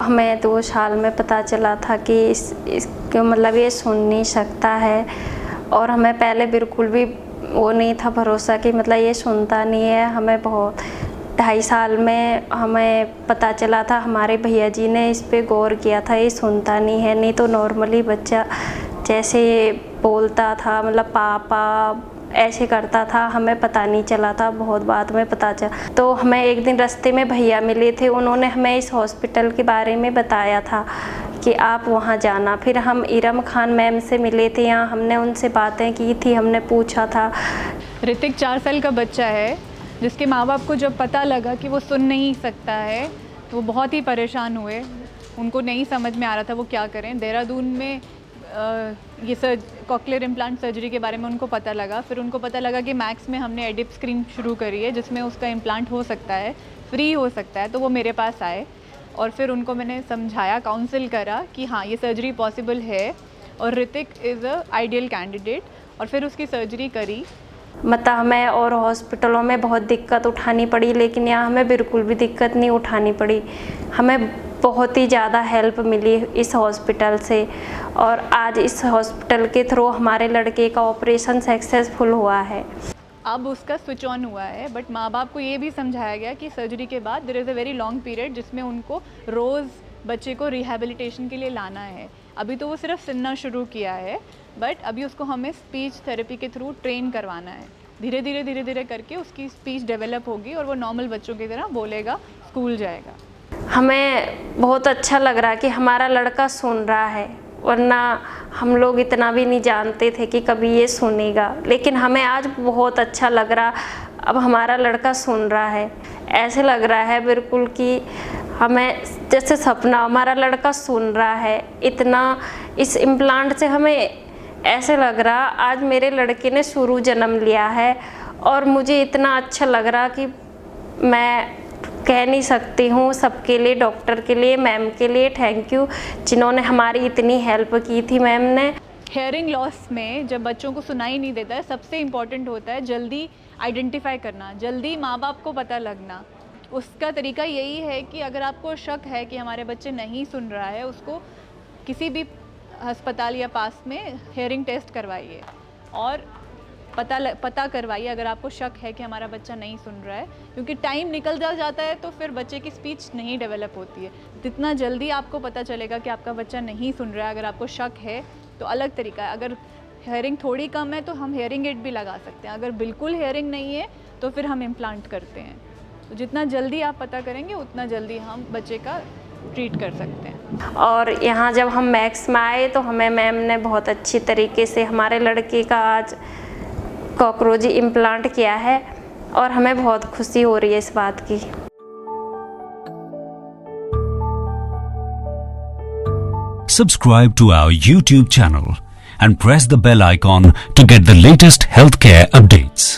हमें 2 साल में पता चला था कि इसको मतलब ये सुन नहीं सकता है, और हमें पहले बिल्कुल भी वो नहीं था भरोसा कि मतलब ये सुनता नहीं है। हमें बहुत 2.5 साल में हमें पता चला था, हमारे भैया जी ने इस पे गौर किया था, ये सुनता नहीं है। नहीं तो नॉर्मली बच्चा जैसे बोलता था, मतलब पापा ऐसे करता था, हमें पता नहीं चला था, बहुत बाद में पता चला। तो हमें एक दिन रास्ते में भैया मिले थे, उन्होंने हमें इस हॉस्पिटल के बारे में बताया था कि आप वहाँ जाना। फिर हम इरम खान मैम से मिले थे यहाँ, हमने उनसे बातें की थी, हमने पूछा था। ऋतिक 4 साल का बच्चा है जिसके माँ बाप को जब पता लगा कि वो सुन नहीं सकता है तो वो बहुत ही परेशान हुए। उनको नहीं समझ में आ रहा था वो क्या करें। देहरादून में ये कॉक्लियर इम्प्लांट सर्जरी के बारे में उनको पता लगा। फिर उनको पता लगा कि मैक्स में हमने एडिप स्क्रीन शुरू करी है जिसमें उसका इम्प्लांट हो सकता है, फ्री हो सकता है। तो वो मेरे पास आए और फिर उनको मैंने समझाया, काउंसिल करा कि हाँ ये सर्जरी पॉसिबल है और Hrithik is a ideal candidate, और फिर उसकी सर्जरी करी। मतलब हमें और हॉस्पिटलों में बहुत दिक्कत उठानी पड़ी, लेकिन यहाँ हमें बिल्कुल भी दिक्कत नहीं उठानी पड़ी। हमें बहुत ही ज़्यादा हेल्प मिली इस हॉस्पिटल से, और आज इस हॉस्पिटल के थ्रू हमारे लड़के का ऑपरेशन सक्सेसफुल हुआ है। अब उसका स्विच ऑन हुआ है, बट माँ बाप को ये भी समझाया गया कि सर्जरी के बाद there is a very long period जिसमें उनको रोज़ बच्चे को रिहैबिलिटेशन के लिए लाना है। अभी तो वो सिर्फ सुनना शुरू किया है, बट अभी उसको हमें स्पीच थेरेपी के थ्रू ट्रेन करवाना है। धीरे धीरे करके उसकी स्पीच डेवलप होगी और वो नॉर्मल बच्चों की तरह बोलेगा, स्कूल जाएगा। हमें बहुत अच्छा लग रहा है कि हमारा लड़का सुन रहा है, वरना हम लोग इतना भी नहीं जानते थे कि कभी ये सुनेगा। लेकिन हमें आज बहुत अच्छा लग रहा, अब हमारा लड़का सुन रहा है। ऐसे लग रहा है बिल्कुल कि हमें जैसे सपना, हमारा लड़का सुन रहा है। इतना इस इम्प्लांट से हमें ऐसे लग रहा आज मेरे लड़के ने शुरू जन्म लिया है, और मुझे इतना अच्छा लग रहा कि मैं कह नहीं सकती हूँ। सबके लिए, डॉक्टर के लिए, मैम के लिए थैंक यू जिन्होंने हमारी इतनी हेल्प की थी मैम ने। हेयरिंग लॉस में जब बच्चों को सुनाई नहीं देता है, सबसे इम्पॉर्टेंट होता है जल्दी आइडेंटिफाई करना, जल्दी माँ बाप को पता लगना। उसका तरीका यही है कि अगर आपको शक है कि हमारे बच्चे नहीं सुन रहा है, उसको किसी भी अस्पताल या पास में हेयरिंग टेस्ट करवाइए और पता करवाइए अगर आपको शक है कि हमारा बच्चा नहीं सुन रहा है, क्योंकि टाइम निकल जाता है तो फिर बच्चे की स्पीच नहीं डेवलप होती है। जितना जल्दी आपको पता चलेगा कि आपका बच्चा नहीं सुन रहा है, अगर आपको शक है तो अलग तरीका है। अगर हेयरिंग थोड़ी कम है तो हम हेयरिंग एड भी लगा सकते हैं, अगर बिल्कुल हेयरिंग नहीं है तो फिर हम इम्प्लांट करते हैं। तो जितना जल्दी आप पता करेंगे उतना जल्दी हम बच्चे का ट्रीट कर सकते हैं। और यहाँ जब हम मैक्स में आए तो हमें मैम ने बहुत अच्छी तरीके से हमारे लड़के का आज कॉकरोच इम्प्लांट किया है, और हमें बहुत खुशी हो रही है इस बात की। Subscribe to our YouTube channel and press the bell icon to get the latest healthcare updates.